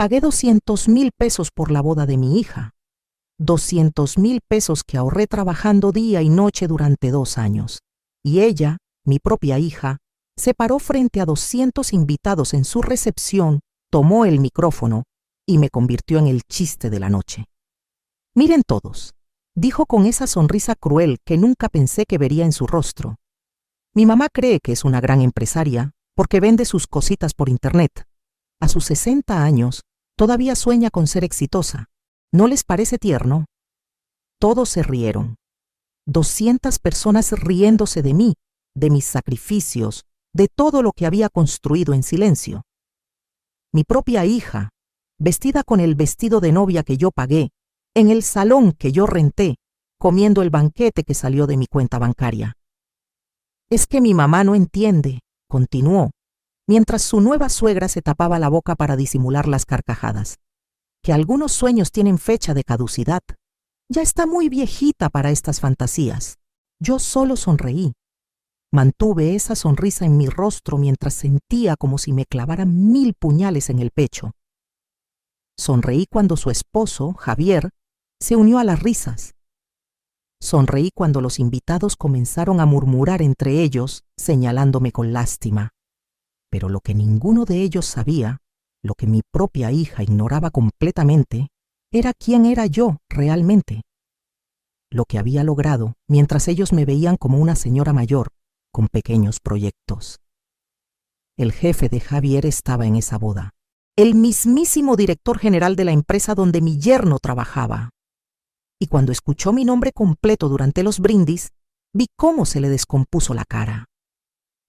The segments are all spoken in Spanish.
Pagué 200,000 pesos por la boda de mi hija. 200,000 pesos que ahorré trabajando día y noche durante 2 años. Y ella, mi propia hija, se paró frente a 200 invitados en su recepción, tomó el micrófono y me convirtió en el chiste de la noche. Miren todos, dijo con esa sonrisa cruel que nunca pensé que vería en su rostro. Mi mamá cree que es una gran empresaria porque vende sus cositas por internet. A sus 60 años, todavía sueña con ser exitosa. ¿No les parece tierno? Todos se rieron. 200 personas riéndose de mí, de mis sacrificios, de todo lo que había construido en silencio. Mi propia hija, vestida con el vestido de novia que yo pagué, en el salón que yo renté, comiendo el banquete que salió de mi cuenta bancaria. Es que mi mamá no entiende, continuó, mientras su nueva suegra se tapaba la boca para disimular las carcajadas, que algunos sueños tienen fecha de caducidad. Ya está muy viejita para estas fantasías. Yo solo sonreí. Mantuve esa sonrisa en mi rostro mientras sentía como si me clavaran 1000 puñales en el pecho. Sonreí cuando su esposo, Javier, se unió a las risas. Sonreí cuando los invitados comenzaron a murmurar entre ellos, señalándome con lástima. Pero lo que ninguno de ellos sabía, lo que mi propia hija ignoraba completamente, era quién era yo realmente. Lo que había logrado mientras ellos me veían como una señora mayor, con pequeños proyectos. El jefe de Javier estaba en esa boda. El mismísimo director general de la empresa donde mi yerno trabajaba. Y cuando escuchó mi nombre completo durante los brindis, vi cómo se le descompuso la cara.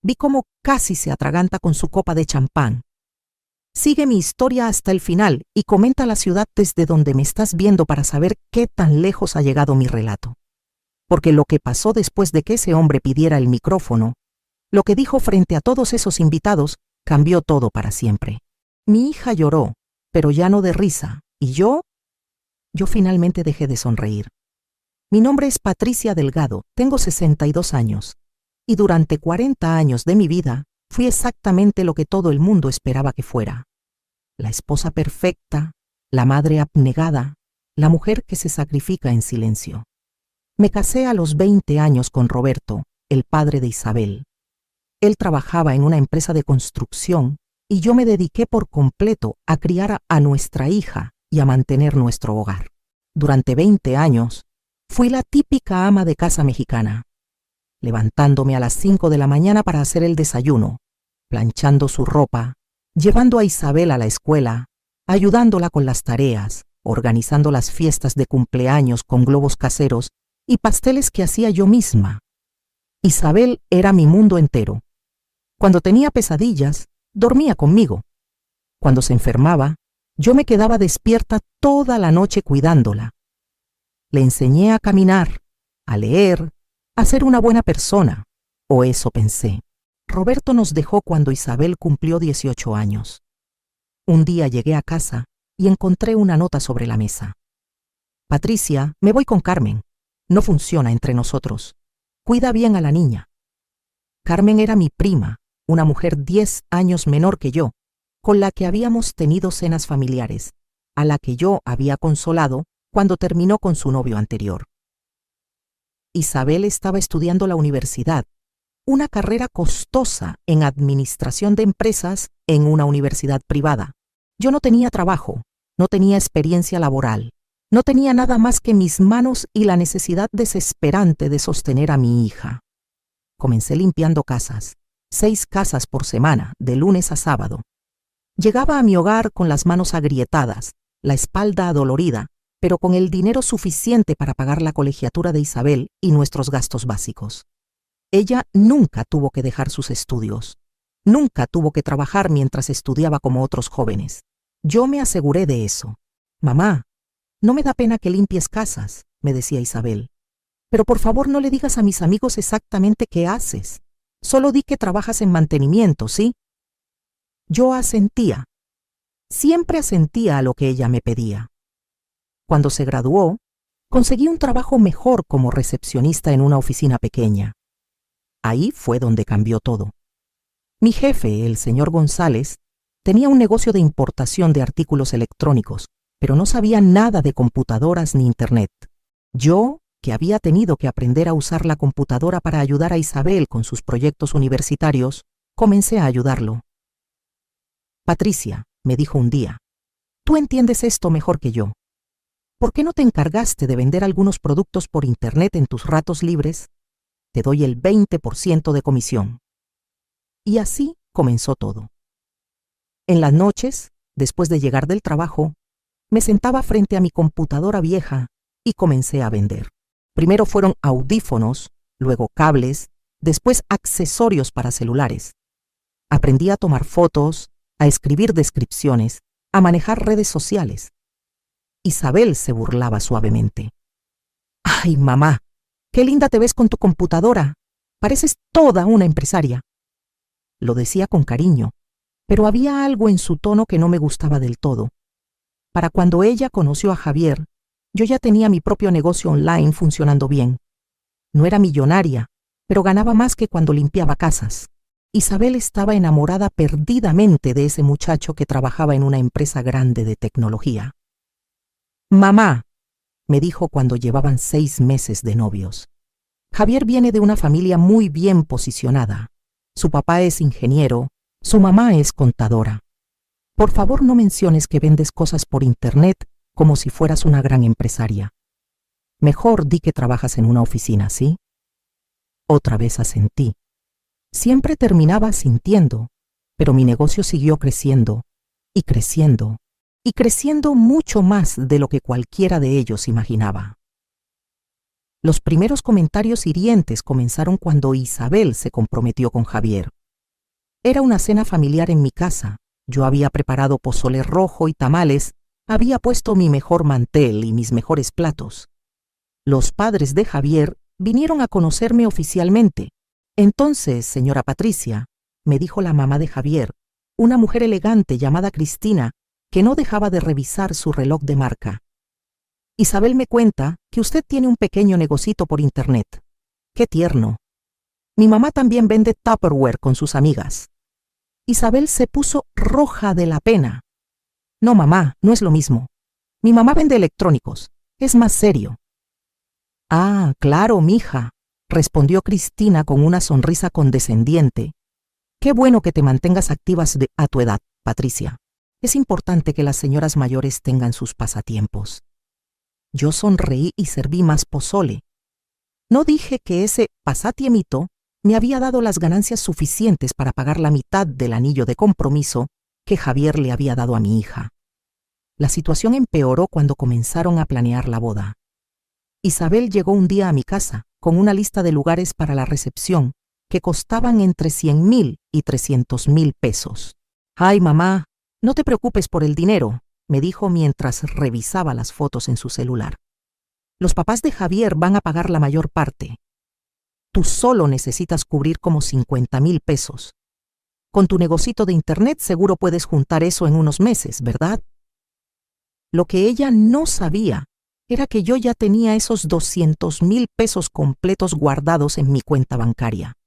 Vi cómo casi se atraganta con su copa de champán. Sigue mi historia hasta el final y comenta la ciudad desde donde me estás viendo para saber qué tan lejos ha llegado mi relato. Porque lo que pasó después de que ese hombre pidiera el micrófono, lo que dijo frente a todos esos invitados, cambió todo para siempre. Mi hija lloró, pero ya no de risa, y yo finalmente dejé de sonreír. Mi nombre es Patricia Delgado, tengo 62 años, y durante 40 años de mi vida fui exactamente lo que todo el mundo esperaba que fuera. La esposa perfecta, la madre abnegada, la mujer que se sacrifica en silencio. Me casé a los 20 años con Roberto, el padre de Isabel. Él trabajaba en una empresa de construcción y yo me dediqué por completo a criar a nuestra hija y a mantener nuestro hogar. Durante 20 años, fui la típica ama de casa mexicana, levantándome a las 5 de la mañana para hacer el desayuno, planchando su ropa, llevando a Isabel a la escuela, ayudándola con las tareas, organizando las fiestas de cumpleaños con globos caseros y pasteles que hacía yo misma. Isabel era mi mundo entero. Cuando tenía pesadillas, dormía conmigo. Cuando se enfermaba, yo me quedaba despierta toda la noche cuidándola. Le enseñé a caminar, a leer, a ser una buena persona, o eso pensé. Roberto nos dejó cuando Isabel cumplió 18 años. Un día llegué a casa y encontré una nota sobre la mesa. Patricia, me voy con Carmen. No funciona entre nosotros. Cuida bien a la niña. Carmen era mi prima, una mujer 10 años menor que yo, con la que habíamos tenido cenas familiares, a la que yo había consolado cuando terminó con su novio anterior. Isabel estaba estudiando la universidad, una carrera costosa en administración de empresas en una universidad privada. Yo no tenía trabajo, no tenía experiencia laboral, no tenía nada más que mis manos y la necesidad desesperante de sostener a mi hija. Comencé limpiando casas, 6 casas por semana, de lunes a sábado. Llegaba a mi hogar con las manos agrietadas, la espalda adolorida, pero con el dinero suficiente para pagar la colegiatura de Isabel y nuestros gastos básicos. Ella nunca tuvo que dejar sus estudios. Nunca tuvo que trabajar mientras estudiaba como otros jóvenes. Yo me aseguré de eso. Mamá, no me da pena que limpies casas, me decía Isabel. Pero por favor no le digas a mis amigos exactamente qué haces. Solo di que trabajas en mantenimiento, ¿sí? Yo asentía. Siempre asentía a lo que ella me pedía. Cuando se graduó, conseguí un trabajo mejor como recepcionista en una oficina pequeña. Ahí fue donde cambió todo. Mi jefe, el señor González, Tenía un negocio de importación de artículos electrónicos, pero no sabía nada de computadoras ni Internet. Yo, que había tenido que aprender a usar la computadora para ayudar a Isabel con sus proyectos universitarios, comencé a ayudarlo. Patricia, me dijo un día, tú entiendes esto mejor que yo. ¿Por qué no te encargaste de vender algunos productos por Internet en tus ratos libres? Te doy el 20% de comisión. Y así comenzó todo. En las noches, después de llegar del trabajo, me sentaba frente a mi computadora vieja y comencé a vender. Primero fueron audífonos, luego cables, después accesorios para celulares. Aprendí a tomar fotos, a escribir descripciones, a manejar redes sociales. Isabel se burlaba suavemente. ¡Ay, mamá! ¡Qué linda te ves con tu computadora! Pareces toda una empresaria. Lo decía con cariño, pero había algo en su tono que no me gustaba del todo. Para cuando ella conoció a Javier, yo ya tenía mi propio negocio online funcionando bien. No era millonaria, pero ganaba más que cuando limpiaba casas. Isabel estaba enamorada perdidamente de ese muchacho que trabajaba en una empresa grande de tecnología. Mamá, me dijo cuando llevaban 6 meses de novios. Javier viene de una familia muy bien posicionada. Su papá es ingeniero, su mamá es contadora. Por favor, no menciones que vendes cosas por Internet como si fueras una gran empresaria. Mejor di que trabajas en una oficina, ¿sí? Otra vez asentí. Siempre terminaba sintiendo, pero mi negocio siguió creciendo, y creciendo, y creciendo mucho más de lo que cualquiera de ellos imaginaba. Los primeros comentarios hirientes comenzaron cuando Isabel se comprometió con Javier. Era una cena familiar en mi casa. Yo había preparado pozole rojo y tamales, había puesto mi mejor mantel y mis mejores platos. Los padres de Javier vinieron a conocerme oficialmente. Entonces, señora Patricia, me dijo la mamá de Javier, una mujer elegante llamada Cristina, que no dejaba de revisar su reloj de marca. Isabel me cuenta que usted tiene un pequeño negocito por Internet. ¡Qué tierno! Mi mamá también vende Tupperware con sus amigas. Isabel se puso roja de la pena. No, mamá, no es lo mismo. Mi mamá vende electrónicos. Es más serio. Ah, claro, mija, respondió Cristina con una sonrisa condescendiente. Qué bueno que te mantengas activas a tu edad, Patricia. Es importante que las señoras mayores tengan sus pasatiempos. Yo sonreí y serví más pozole. No dije que ese pasatiemito me había dado las ganancias suficientes para pagar la mitad del anillo de compromiso que Javier le había dado a mi hija. La situación empeoró cuando comenzaron a planear la boda. Isabel llegó un día a mi casa con una lista de lugares para la recepción que costaban entre 100,000 y 300,000 pesos. Ay, mamá, no te preocupes por el dinero, me dijo mientras revisaba las fotos en su celular. Los papás de Javier van a pagar la mayor parte. Tú solo necesitas cubrir como 50,000 pesos. Con tu negocito de Internet seguro puedes juntar eso en unos meses, ¿verdad? Lo que ella no sabía era que yo ya tenía esos 200,000 pesos completos guardados en mi cuenta bancaria.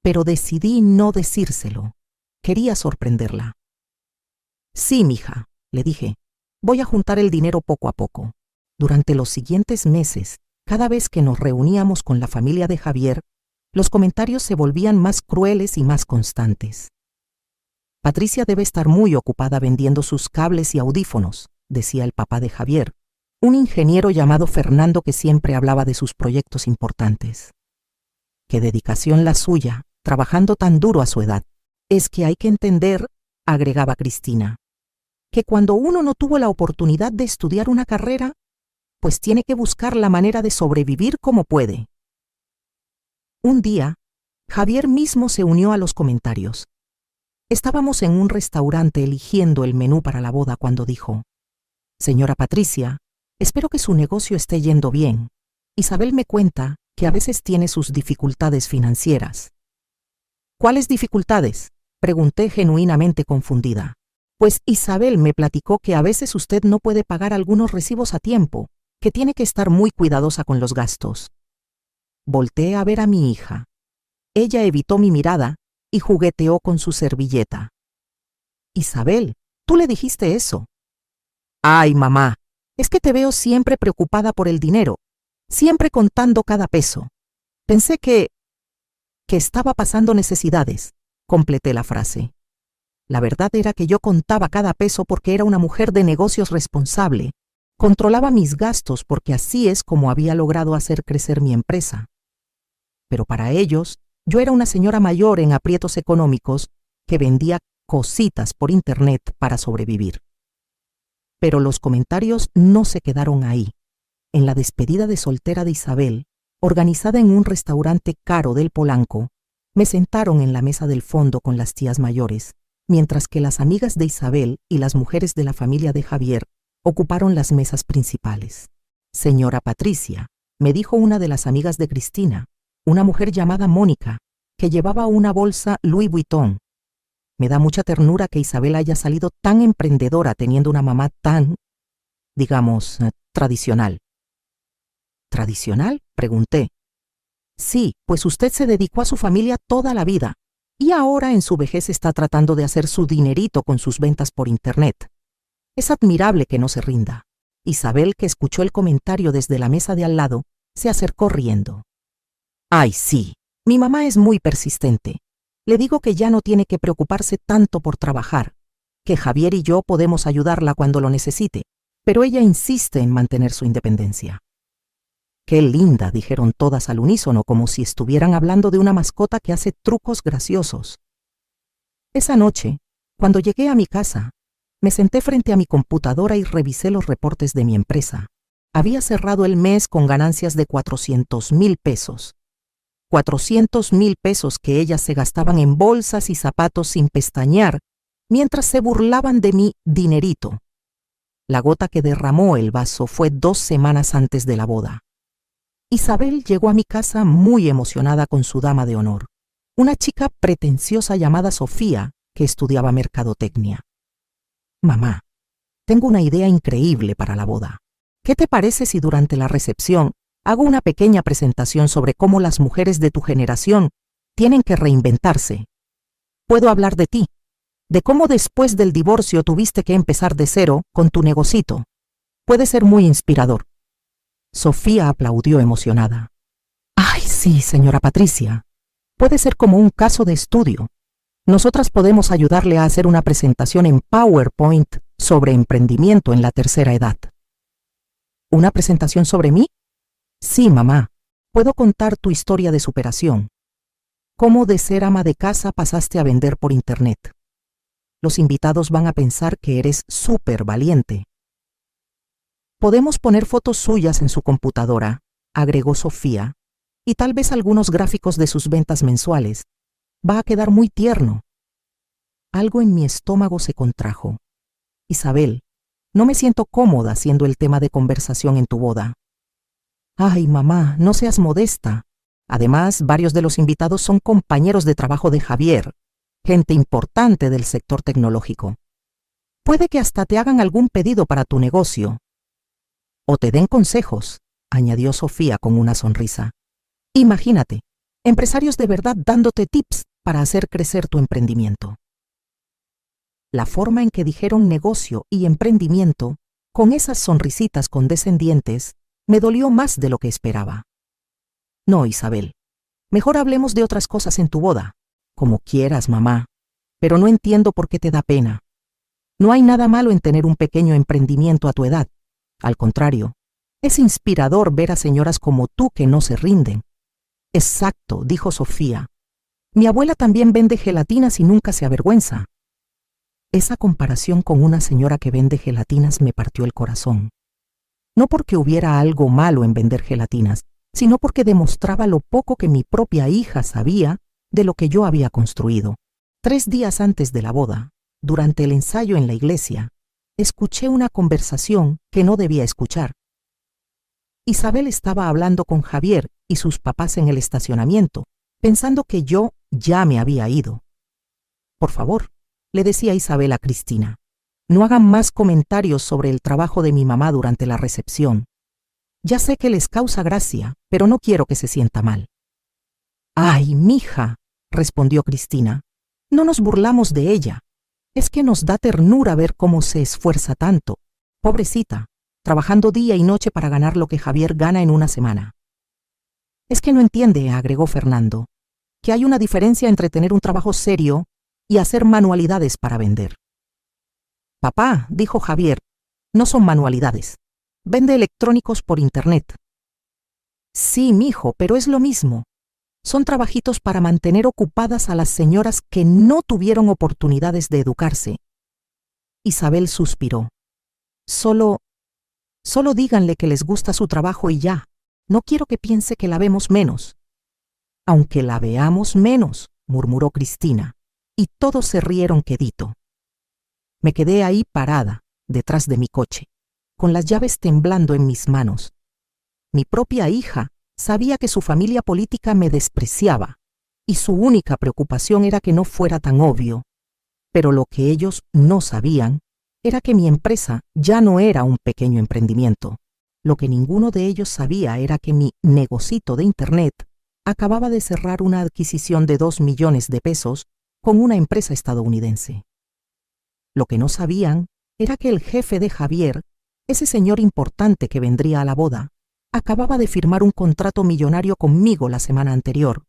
Pero decidí no decírselo. Quería sorprenderla. Sí, mija, le dije, voy a juntar el dinero poco a poco. Durante los siguientes meses, cada vez que nos reuníamos con la familia de Javier, los comentarios se volvían más crueles y más constantes. Patricia debe estar muy ocupada vendiendo sus cables y audífonos, decía el papá de Javier, un ingeniero llamado Fernando que siempre hablaba de sus proyectos importantes. Qué dedicación la suya, trabajando tan duro a su edad. Es que hay que entender, agregaba Cristina, que cuando uno no tuvo la oportunidad de estudiar una carrera, pues tiene que buscar la manera de sobrevivir como puede. Un día, Javier mismo se unió a los comentarios. Estábamos en un restaurante eligiendo el menú para la boda cuando dijo: Señora Patricia, espero que su negocio esté yendo bien. Isabel me cuenta que a veces tiene sus dificultades financieras. ¿Cuáles dificultades?, pregunté genuinamente confundida. Pues Isabel me platicó que a veces usted no puede pagar algunos recibos a tiempo, que tiene que estar muy cuidadosa con los gastos. Volteé a ver a mi hija. Ella evitó mi mirada y jugueteó con su servilleta. Isabel, tú le dijiste eso. Ay, mamá, es que te veo siempre preocupada por el dinero, siempre contando cada peso. Pensé que estaba pasando necesidades, completé la frase. La verdad era que yo contaba cada peso porque era una mujer de negocios responsable. Controlaba mis gastos porque así es como había logrado hacer crecer mi empresa. Pero para ellos, yo era una señora mayor en aprietos económicos que vendía cositas por internet para sobrevivir. Pero los comentarios no se quedaron ahí. En la despedida de soltera de Isabel, organizada en un restaurante caro del Polanco, me sentaron en la mesa del fondo con las tías mayores, mientras que las amigas de Isabel y las mujeres de la familia de Javier ocuparon las mesas principales. Señora Patricia, me dijo una de las amigas de Cristina, una mujer llamada Mónica, que llevaba una bolsa Louis Vuitton. Me da mucha ternura que Isabel haya salido tan emprendedora teniendo una mamá tan, digamos, tradicional. ¿Tradicional?, pregunté. Sí, pues usted se dedicó a su familia toda la vida y ahora en su vejez está tratando de hacer su dinerito con sus ventas por internet. Es admirable que no se rinda. Isabel, que escuchó el comentario desde la mesa de al lado, se acercó riendo. Ay, sí, mi mamá es muy persistente. Le digo que ya no tiene que preocuparse tanto por trabajar, que Javier y yo podemos ayudarla cuando lo necesite, pero ella insiste en mantener su independencia. Qué linda, dijeron todas al unísono, como si estuvieran hablando de una mascota que hace trucos graciosos. Esa noche, cuando llegué a mi casa, me senté frente a mi computadora y revisé los reportes de mi empresa. Había cerrado el mes con ganancias de 400,000 pesos. 400,000 pesos que ellas se gastaban en bolsas y zapatos sin pestañear, mientras se burlaban de mi dinerito. La gota que derramó el vaso fue 2 semanas antes de la boda. Isabel llegó a mi casa muy emocionada con su dama de honor, una chica pretenciosa llamada Sofía, que estudiaba mercadotecnia. Mamá, tengo una idea increíble para la boda. ¿Qué te parece si durante la recepción hago una pequeña presentación sobre cómo las mujeres de tu generación tienen que reinventarse? Puedo hablar de ti, de cómo después del divorcio tuviste que empezar de cero con tu negocito. Puede ser muy inspirador. Sofía aplaudió emocionada. Ay, sí, señora Patricia. Puede ser como un caso de estudio. Nosotras podemos ayudarle a hacer una presentación en PowerPoint sobre emprendimiento en la tercera edad. ¿Una presentación sobre mí? Sí, mamá. Puedo contar tu historia de superación. Cómo de ser ama de casa pasaste a vender por internet. Los invitados van a pensar que eres súper valiente. Podemos poner fotos suyas en su computadora, agregó Sofía, y tal vez algunos gráficos de sus ventas mensuales. Va a quedar muy tierno. Algo en mi estómago se contrajo. Isabel, no me siento cómoda siendo el tema de conversación en tu boda. Ay, mamá, no seas modesta. Además, varios de los invitados son compañeros de trabajo de Javier, gente importante del sector tecnológico. Puede que hasta te hagan algún pedido para tu negocio. O te den consejos, añadió Sofía con una sonrisa. Imagínate, empresarios de verdad dándote tips para hacer crecer tu emprendimiento. La forma en que dijeron negocio y emprendimiento, con esas sonrisitas condescendientes, me dolió más de lo que esperaba. No, Isabel, mejor hablemos de otras cosas en tu boda. Como quieras, mamá, pero no entiendo por qué te da pena. No hay nada malo en tener un pequeño emprendimiento a tu edad. Al contrario, es inspirador ver a señoras como tú que no se rinden. Exacto, dijo Sofía. Mi abuela también vende gelatinas y nunca se avergüenza. Esa comparación con una señora que vende gelatinas me partió el corazón. No porque hubiera algo malo en vender gelatinas, sino porque demostraba lo poco que mi propia hija sabía de lo que yo había construido. 3 días antes de la boda, durante el ensayo en la iglesia, escuché una conversación que no debía escuchar. Isabel estaba hablando con Javier y sus papás en el estacionamiento, pensando que yo ya me había ido. Por favor, le decía Isabel a Cristina, no hagan más comentarios sobre el trabajo de mi mamá durante la recepción. Ya sé que les causa gracia, pero no quiero que se sienta mal. Ay, mija, respondió Cristina, no nos burlamos de ella. Es que nos da ternura ver cómo se esfuerza tanto. Pobrecita, trabajando día y noche para ganar lo que Javier gana en una semana. Es que no entiende, agregó Fernando, que hay una diferencia entre tener un trabajo serio y hacer manualidades para vender. Papá, dijo Javier, no son manualidades. Vende electrónicos por internet. Sí, mijo, pero es lo mismo. Son trabajitos para mantener ocupadas a las señoras que no tuvieron oportunidades de educarse. Isabel suspiró. Solo díganle que les gusta su trabajo y ya. No quiero que piense que la vemos menos. Aunque la veamos menos, murmuró Cristina, y todos se rieron quedito. Me quedé ahí parada, detrás de mi coche, con las llaves temblando en mis manos. Mi propia hija sabía que su familia política me despreciaba, y su única preocupación era que no fuera tan obvio. Pero lo que ellos no sabían era que mi empresa ya no era un pequeño emprendimiento. Lo que ninguno de ellos sabía era que mi negocito de internet acababa de cerrar una adquisición de 2 millones de pesos con una empresa estadounidense. Lo que no sabían era que el jefe de Javier, ese señor importante que vendría a la boda, acababa de firmar un contrato millonario conmigo la semana anterior.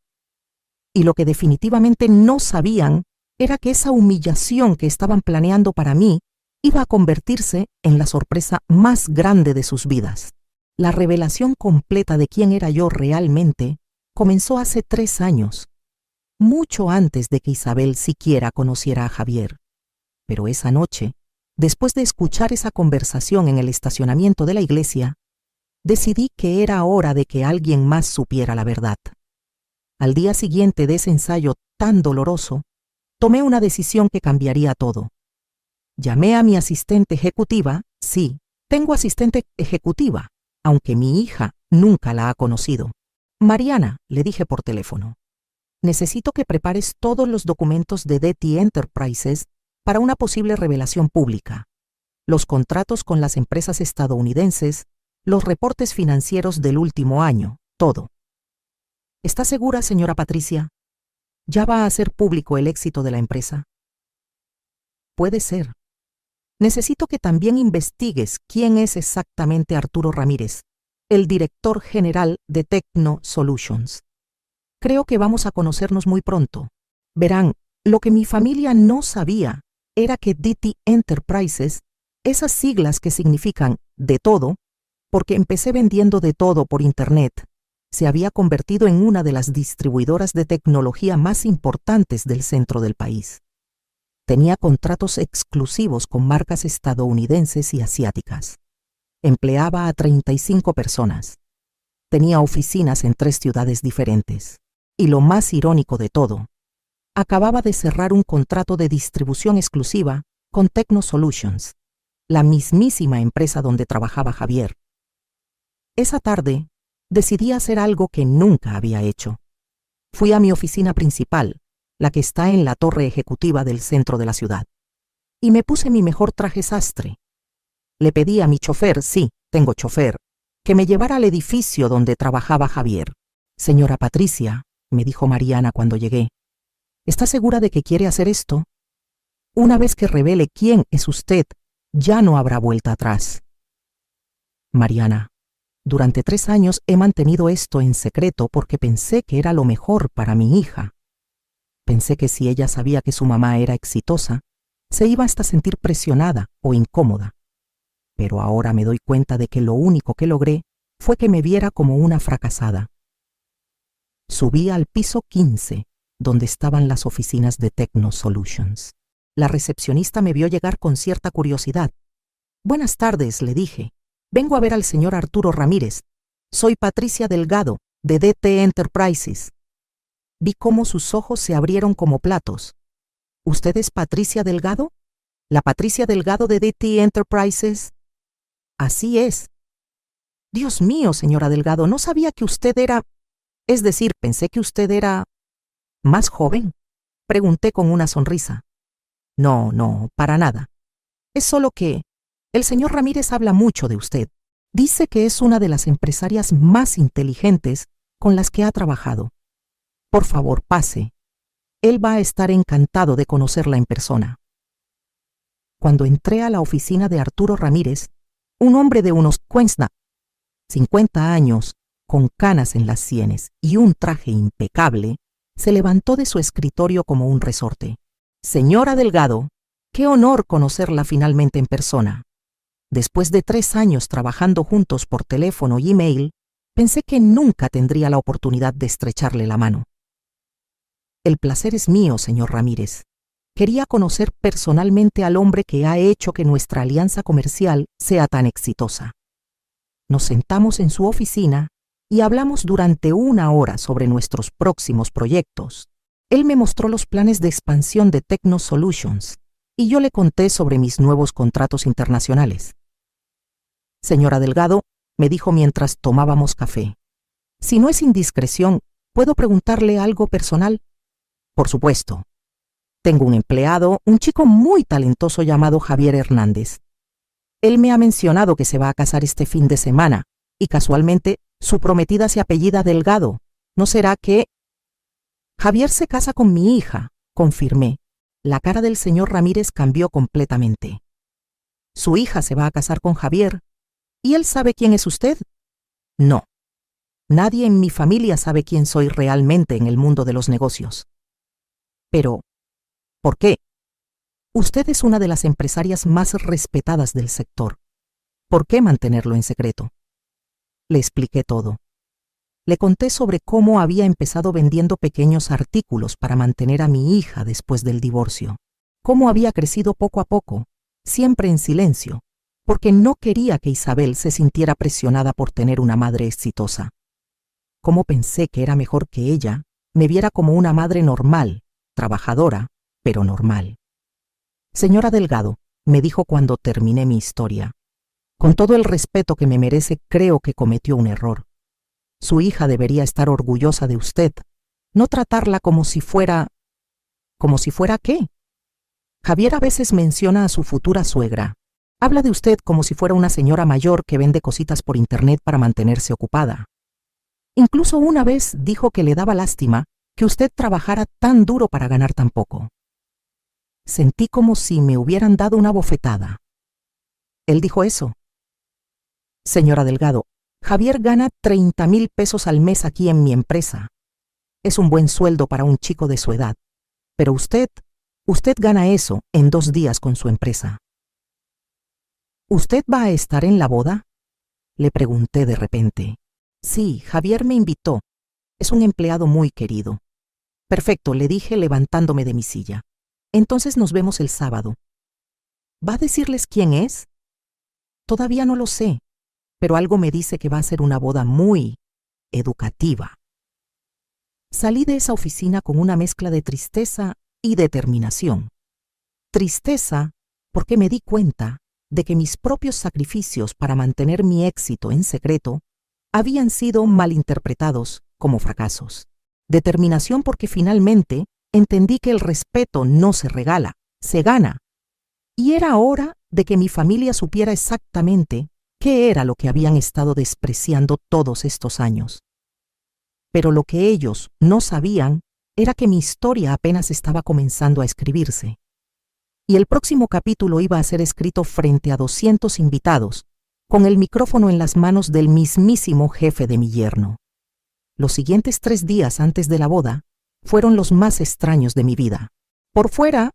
Y lo que definitivamente no sabían era que esa humillación que estaban planeando para mí iba a convertirse en la sorpresa más grande de sus vidas. La revelación completa de quién era yo realmente comenzó hace 3 años, mucho antes de que Isabel siquiera conociera a Javier. Pero esa noche, después de escuchar esa conversación en el estacionamiento de la iglesia, decidí que era hora de que alguien más supiera la verdad. Al día siguiente de ese ensayo tan doloroso, tomé una decisión que cambiaría todo. Llamé a mi asistente ejecutiva, sí, tengo asistente ejecutiva, aunque mi hija nunca la ha conocido. Mariana, le dije por teléfono, necesito que prepares todos los documentos de DT Enterprises para una posible revelación pública. Los contratos con las empresas estadounidenses, los reportes financieros del último año, todo. ¿Está segura, señora Patricia? ¿Ya va a ser público el éxito de la empresa? Puede ser. Necesito que también investigues quién es exactamente Arturo Ramírez, el director general de Techno Solutions. Creo que vamos a conocernos muy pronto. Verán, lo que mi familia no sabía era que DT Enterprises, esas siglas que significan de todo, porque empecé vendiendo de todo por internet, se había convertido en una de las distribuidoras de tecnología más importantes del centro del país. Tenía contratos exclusivos con marcas estadounidenses y asiáticas. Empleaba a 35 personas. Tenía oficinas en 3 ciudades diferentes. Y lo más irónico de todo, acababa de cerrar un contrato de distribución exclusiva con Techno Solutions, la mismísima empresa donde trabajaba Javier. Esa tarde, decidí hacer algo que nunca había hecho. Fui a mi oficina principal, la que está en la torre ejecutiva del centro de la ciudad, y me puse mi mejor traje sastre. Le pedí a mi chofer, sí, tengo chofer, que me llevara al edificio donde trabajaba Javier. Señora Patricia, me dijo Mariana cuando llegué, ¿está segura de que quiere hacer esto? Una vez que revele quién es usted, ya no habrá vuelta atrás. Mariana, durante 3 años he mantenido esto en secreto porque pensé que era lo mejor para mi hija. Pensé que si ella sabía que su mamá era exitosa, se iba hasta a sentir presionada o incómoda. Pero ahora me doy cuenta de que lo único que logré fue que me viera como una fracasada. Subí al piso 15, donde estaban las oficinas de Techno Solutions. La recepcionista me vio llegar con cierta curiosidad. Buenas tardes, le dije. Vengo a ver al señor Arturo Ramírez. Soy Patricia Delgado, de DT Enterprises. Vi cómo sus ojos se abrieron como platos. ¿Usted es Patricia Delgado? ¿La Patricia Delgado de DT Enterprises? Así es. Dios mío, señora Delgado, no sabía que usted era... Es decir, pensé que usted era... ¿Más joven? Pregunté con una sonrisa. No, para nada. Es solo que... El señor Ramírez habla mucho de usted. Dice que es una de las empresarias más inteligentes con las que ha trabajado. Por favor, pase. Él va a estar encantado de conocerla en persona. cuando entré a la oficina de Arturo Ramírez, un hombre de unos 50 años, con canas en las sienes y un traje impecable, se levantó de su escritorio como un resorte. Señora Delgado, qué honor conocerla finalmente en persona. Después de 3 años trabajando juntos por teléfono y email, pensé que nunca tendría la oportunidad de estrecharle la mano. El placer es mío, señor Ramírez. Quería conocer personalmente al hombre que ha hecho que nuestra alianza comercial sea tan exitosa. Nos sentamos en su oficina y hablamos durante 1 hora sobre nuestros próximos proyectos. Él me mostró los planes de expansión de Techno Solutions y yo le conté sobre mis nuevos contratos internacionales. Señora Delgado, me dijo mientras tomábamos café, si no es indiscreción, ¿puedo preguntarle algo personal? Por supuesto. Tengo un empleado, un chico muy talentoso llamado Javier Hernández. Él me ha mencionado que se va a casar este fin de semana y casualmente su prometida se apellida Delgado. ¿No será que...? Javier se casa con mi hija, confirmé. La cara del señor Ramírez cambió completamente. Su hija se va a casar con Javier. ¿Y él sabe quién es usted? No. Nadie en mi familia sabe quién soy realmente en el mundo de los negocios. Pero, ¿por qué? Usted es una de las empresarias más respetadas del sector. ¿Por qué mantenerlo en secreto? Le expliqué todo. Le conté sobre cómo había empezado vendiendo pequeños artículos para mantener a mi hija después del divorcio, cómo había crecido poco a poco, siempre en silencio, porque no quería que Isabel se sintiera presionada por tener una madre exitosa. Cómo pensé que era mejor que ella me viera como una madre normal, trabajadora, pero normal. Señora Delgado, me dijo cuando terminé mi historia, con todo el respeto que me merece, creo que cometió un error. Su hija debería estar orgullosa de usted, no tratarla como si fuera... ¿Como si fuera qué? Javier a veces menciona a su futura suegra. Habla de usted como si fuera una señora mayor que vende cositas por internet para mantenerse ocupada. Incluso una vez dijo que le daba lástima que usted trabajara tan duro para ganar tan poco. Sentí como si me hubieran dado una bofetada. Él dijo eso. Señora Delgado, Javier gana 30,000 pesos al mes aquí en mi empresa. Es un buen sueldo para un chico de su edad. Pero usted gana eso en 2 días con su empresa. ¿Usted va a estar en la boda? Le pregunté de repente. Sí, Javier me invitó. Es un empleado muy querido. Perfecto, le dije levantándome de mi silla. Entonces nos vemos el sábado. ¿Va a decirles quién es? Todavía no lo sé, pero algo me dice que va a ser una boda muy educativa. Salí de esa oficina con una mezcla de tristeza y determinación. Tristeza porque me di cuenta de que mis propios sacrificios para mantener mi éxito en secreto habían sido malinterpretados como fracasos. Determinación porque finalmente entendí que el respeto no se regala, se gana. Y era hora de que mi familia supiera exactamente qué era lo que habían estado despreciando todos estos años. Pero lo que ellos no sabían era que mi historia apenas estaba comenzando a escribirse. Y el próximo capítulo iba a ser escrito frente a 200 invitados, con el micrófono en las manos del mismísimo jefe de mi yerno. Los siguientes 3 días antes de la boda fueron los más extraños de mi vida. Por fuera,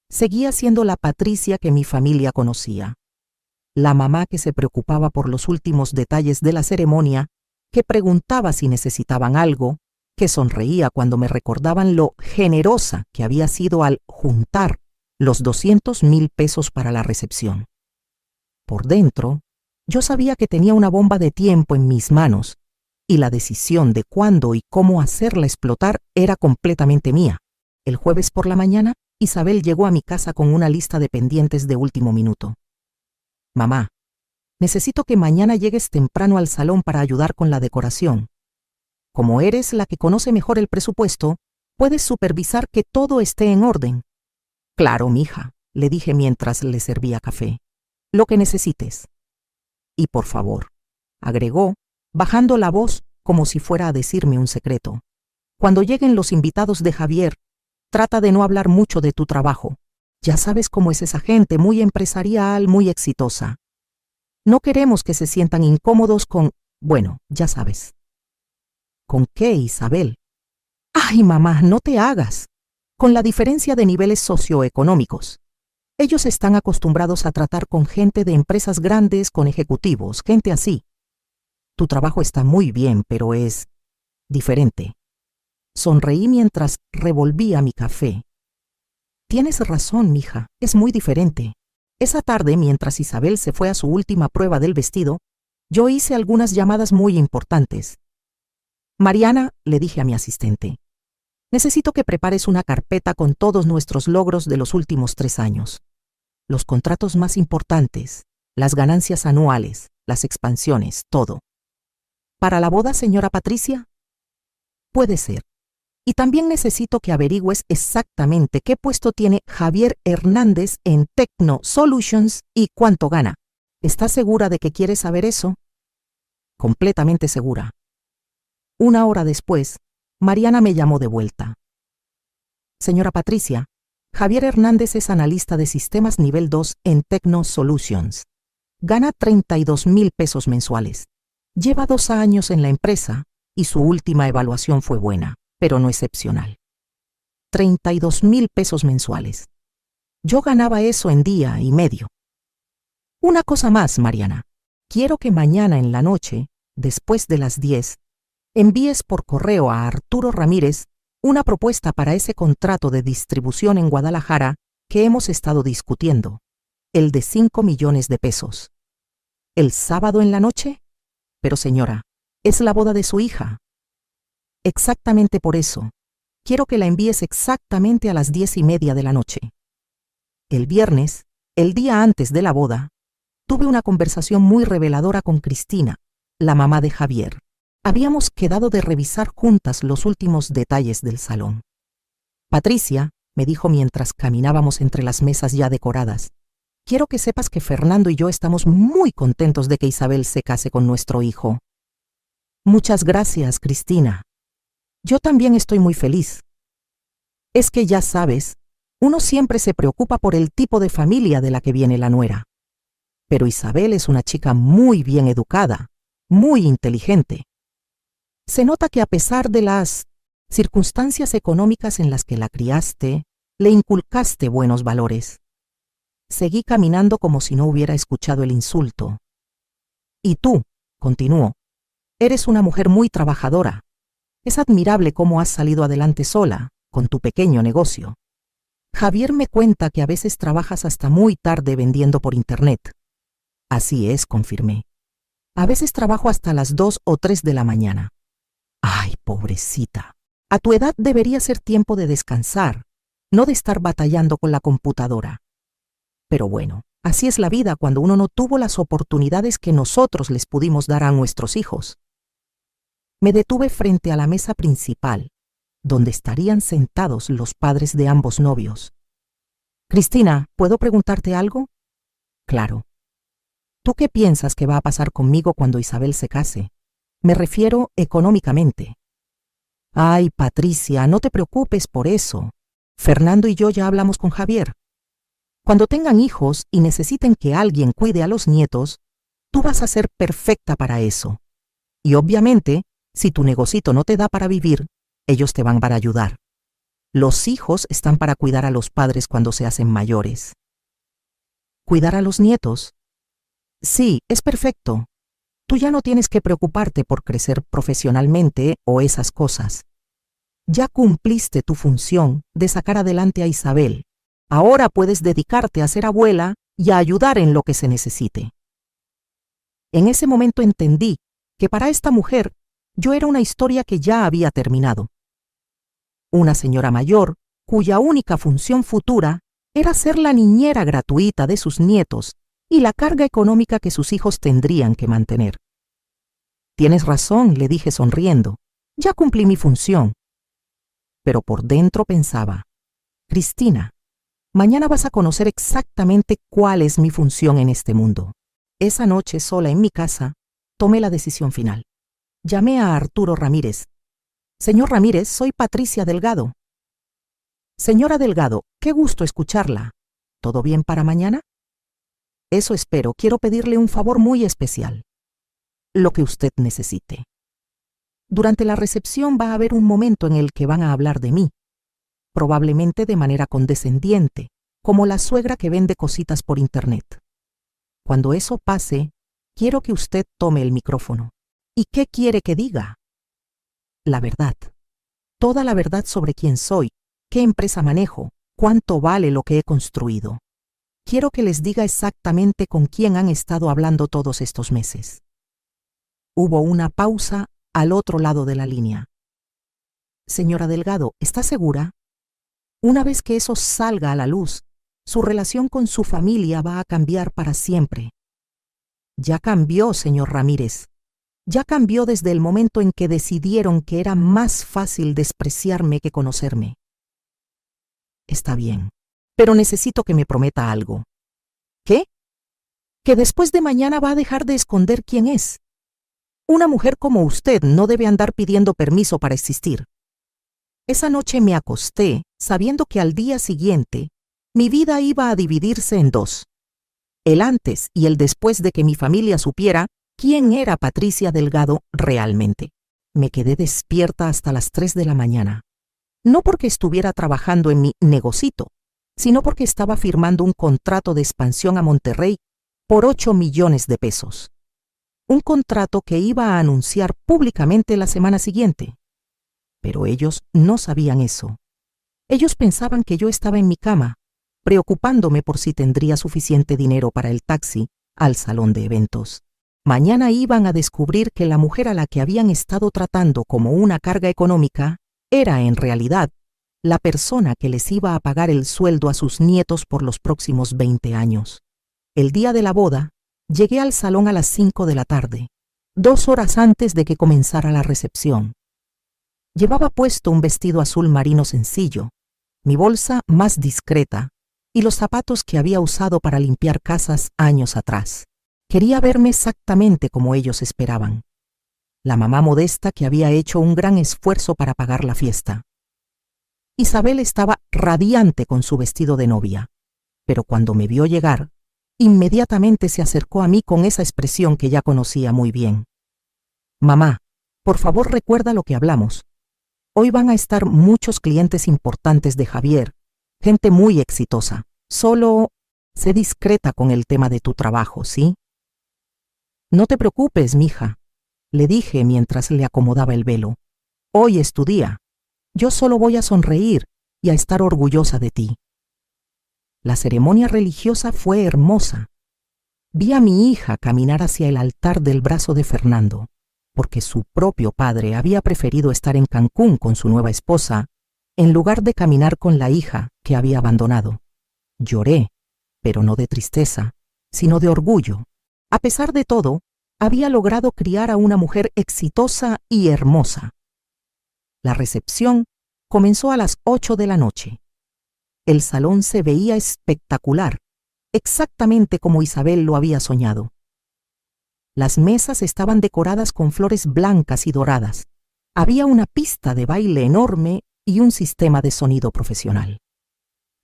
seguía siendo la Patricia que mi familia conocía. La mamá que se preocupaba por los últimos detalles de la ceremonia, que preguntaba si necesitaban algo, que sonreía cuando me recordaban lo generosa que había sido al juntar los 200,000 pesos para la recepción. Por dentro, yo sabía que tenía una bomba de tiempo en mis manos, y la decisión de cuándo y cómo hacerla explotar era completamente mía. El jueves por la mañana, Isabel llegó a mi casa con una lista de pendientes de último minuto. Mamá, necesito que mañana llegues temprano al salón para ayudar con la decoración. Como eres la que conoce mejor el presupuesto, puedes supervisar que todo esté en orden. Claro, mija, le dije mientras le servía café. Lo que necesites. Y por favor, agregó, bajando la voz como si fuera a decirme un secreto. Cuando lleguen los invitados de Javier, trata de no hablar mucho de tu trabajo. Ya sabes cómo es esa gente, muy empresarial, muy exitosa. No queremos que se sientan incómodos con, bueno, ya sabes. ¿Con qué, Isabel? Ay, mamá, no te hagas. Con la diferencia de niveles socioeconómicos. Ellos están acostumbrados a tratar con gente de empresas grandes, con ejecutivos, gente así. Tu trabajo está muy bien, pero es diferente. Sonreí mientras revolvía mi café. Tienes razón, mija, es muy diferente. Esa tarde, mientras Isabel se fue a su última prueba del vestido, yo hice algunas llamadas muy importantes. Mariana, le dije a mi asistente, necesito que prepares una carpeta con todos nuestros logros de los últimos 3 años. Los contratos más importantes, las ganancias anuales, las expansiones, todo. ¿Para la boda, señora Patricia? Puede ser. Y también necesito que averigües exactamente qué puesto tiene Javier Hernández en Techno Solutions y cuánto gana. ¿Estás segura de que quieres saber eso? Completamente segura. 1 hora después, Mariana me llamó de vuelta. Señora Patricia, Javier Hernández es analista de sistemas nivel 2 en Techno Solutions. Gana 32,000 pesos mensuales. Lleva 2 años en la empresa y su última evaluación fue buena, pero no excepcional. 32,000 pesos mensuales. Yo ganaba eso en día y medio. Una cosa más, Mariana. Quiero que mañana en la noche, después de las 10, envíes por correo a Arturo Ramírez una propuesta para ese contrato de distribución en Guadalajara que hemos estado discutiendo, el de 5 millones de pesos. ¿El sábado en la noche? Pero señora, es la boda de su hija. Exactamente por eso. Quiero que la envíes exactamente a las 10:30 de la noche. El viernes, el día antes de la boda, tuve una conversación muy reveladora con Cristina, la mamá de Javier. Habíamos quedado de revisar juntas los últimos detalles del salón. Patricia, me dijo mientras caminábamos entre las mesas ya decoradas, quiero que sepas que Fernando y yo estamos muy contentos de que Isabel se case con nuestro hijo. Muchas gracias, Cristina. Yo también estoy muy feliz. Es que ya sabes, uno siempre se preocupa por el tipo de familia de la que viene la nuera. Pero Isabel es una chica muy bien educada, muy inteligente. Se nota que a pesar de las circunstancias económicas en las que la criaste, le inculcaste buenos valores. Seguí caminando como si no hubiera escuchado el insulto. Y tú, continuó, eres una mujer muy trabajadora. Es admirable cómo has salido adelante sola, con tu pequeño negocio. Javier me cuenta que a veces trabajas hasta muy tarde vendiendo por internet. Así es, confirmé. A veces trabajo hasta las 2 o 3 de la mañana. Ay, pobrecita. A tu edad debería ser tiempo de descansar, no de estar batallando con la computadora. Pero bueno, así es la vida cuando uno no tuvo las oportunidades que nosotros les pudimos dar a nuestros hijos. Me detuve frente a la mesa principal, donde estarían sentados los padres de ambos novios. Cristina, ¿puedo preguntarte algo? Claro. ¿Tú qué piensas que va a pasar conmigo cuando Isabel se case? Me refiero económicamente. Ay, Patricia, no te preocupes por eso. Fernando y yo ya hablamos con Javier. Cuando tengan hijos y necesiten que alguien cuide a los nietos, tú vas a ser perfecta para eso. Y obviamente, si tu negocito no te da para vivir, ellos te van para ayudar. Los hijos están para cuidar a los padres cuando se hacen mayores. ¿Cuidar a los nietos? Sí, es perfecto. Tú ya no tienes que preocuparte por crecer profesionalmente o esas cosas. Ya cumpliste tu función de sacar adelante a Isabel. Ahora puedes dedicarte a ser abuela y a ayudar en lo que se necesite. En ese momento entendí que para esta mujer yo era una historia que ya había terminado. Una señora mayor cuya única función futura era ser la niñera gratuita de sus nietos y la carga económica que sus hijos tendrían que mantener. Tienes razón, le dije sonriendo. Ya cumplí mi función. Pero por dentro pensaba, Cristina, mañana vas a conocer exactamente cuál es mi función en este mundo. Esa noche, sola en mi casa, tomé la decisión final. Llamé a Arturo Ramírez. Señor Ramírez, soy Patricia Delgado. Señora Delgado, qué gusto escucharla. ¿Todo bien para mañana? Eso espero. Quiero pedirle un favor muy especial. Lo que usted necesite. Durante la recepción va a haber un momento en el que van a hablar de mí, probablemente de manera condescendiente, como la suegra que vende cositas por internet. Cuando eso pase, quiero que usted tome el micrófono. ¿Y qué quiere que diga? La verdad. Toda la verdad sobre quién soy, qué empresa manejo, cuánto vale lo que he construido. Quiero que les diga exactamente con quién han estado hablando todos estos meses. Hubo una pausa al otro lado de la línea. Señora Delgado, ¿está segura? Una vez que eso salga a la luz, su relación con su familia va a cambiar para siempre. Ya cambió, señor Ramírez. Ya cambió desde el momento en que decidieron que era más fácil despreciarme que conocerme. Está bien, pero necesito que me prometa algo. ¿Qué? Que después de mañana va a dejar de esconder quién es. Una mujer como usted no debe andar pidiendo permiso para existir. Esa noche me acosté sabiendo que al día siguiente mi vida iba a dividirse en dos. El antes y el después de que mi familia supiera quién era Patricia Delgado realmente. Me quedé despierta hasta las 3 de la mañana. No porque estuviera trabajando en mi negocito, sino porque estaba firmando un contrato de expansión a Monterrey por 8 millones de pesos. Un contrato que iba a anunciar públicamente la semana siguiente. Pero ellos no sabían eso. Ellos pensaban que yo estaba en mi cama, preocupándome por si tendría suficiente dinero para el taxi al salón de eventos. Mañana iban a descubrir que la mujer a la que habían estado tratando como una carga económica era en realidad la persona que les iba a pagar el sueldo a sus nietos por los próximos 20 años. El día de la boda, llegué al salón a las 5 de la tarde, 2 horas antes de que comenzara la recepción. Llevaba puesto un vestido azul marino sencillo, mi bolsa más discreta y los zapatos que había usado para limpiar casas años atrás. Quería verme exactamente como ellos esperaban. La mamá modesta que había hecho un gran esfuerzo para pagar la fiesta. Isabel estaba radiante con su vestido de novia, pero cuando me vio llegar, inmediatamente se acercó a mí con esa expresión que ya conocía muy bien. Mamá, por favor recuerda lo que hablamos. Hoy van a estar muchos clientes importantes de Javier, gente muy exitosa. Solo sé discreta con el tema de tu trabajo, ¿sí? No te preocupes, mija, le dije mientras le acomodaba el velo. Hoy es tu día. Yo solo voy a sonreír y a estar orgullosa de ti. La ceremonia religiosa fue hermosa. Vi a mi hija caminar hacia el altar del brazo de Fernando, porque su propio padre había preferido estar en Cancún con su nueva esposa, en lugar de caminar con la hija que había abandonado. Lloré, pero no de tristeza, sino de orgullo. A pesar de todo, había logrado criar a una mujer exitosa y hermosa. La recepción comenzó a las 8 de la noche. El salón se veía espectacular, exactamente como Isabel lo había soñado. Las mesas estaban decoradas con flores blancas y doradas. Había una pista de baile enorme y un sistema de sonido profesional.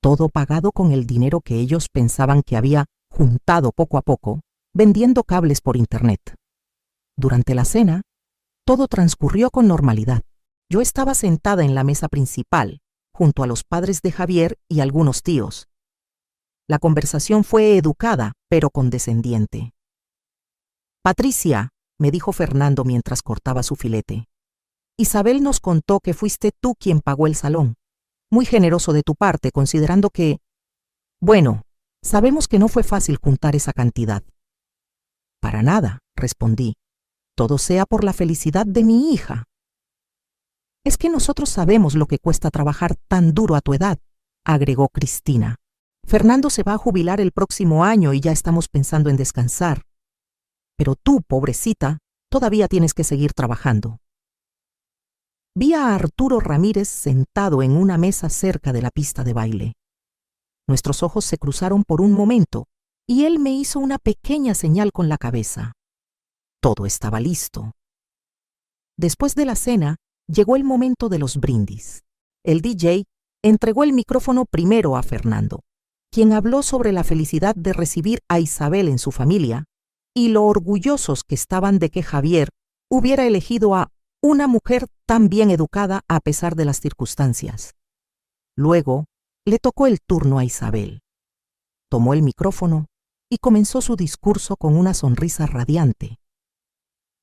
Todo pagado con el dinero que ellos pensaban que había juntado poco a poco, vendiendo cables por internet. Durante la cena, todo transcurrió con normalidad. Yo estaba sentada en la mesa principal, junto a los padres de Javier y algunos tíos. La conversación fue educada, pero condescendiente. Patricia, me dijo Fernando mientras cortaba su filete. Isabel nos contó que fuiste tú quien pagó el salón. Muy generoso de tu parte, considerando que... Bueno, sabemos que no fue fácil juntar esa cantidad. Para nada, respondí. Todo sea por la felicidad de mi hija. Es que nosotros sabemos lo que cuesta trabajar tan duro a tu edad, agregó Cristina. Fernando se va a jubilar el próximo año y ya estamos pensando en descansar. Pero tú, pobrecita, todavía tienes que seguir trabajando. Vi a Arturo Ramírez sentado en una mesa cerca de la pista de baile. Nuestros ojos se cruzaron por un momento y él me hizo una pequeña señal con la cabeza. Todo estaba listo. Después de la cena, llegó el momento de los brindis. El DJ entregó el micrófono primero a Fernando, quien habló sobre la felicidad de recibir a Isabel en su familia y lo orgullosos que estaban de que Javier hubiera elegido a una mujer tan bien educada a pesar de las circunstancias. Luego, le tocó el turno a Isabel. Tomó el micrófono y comenzó su discurso con una sonrisa radiante.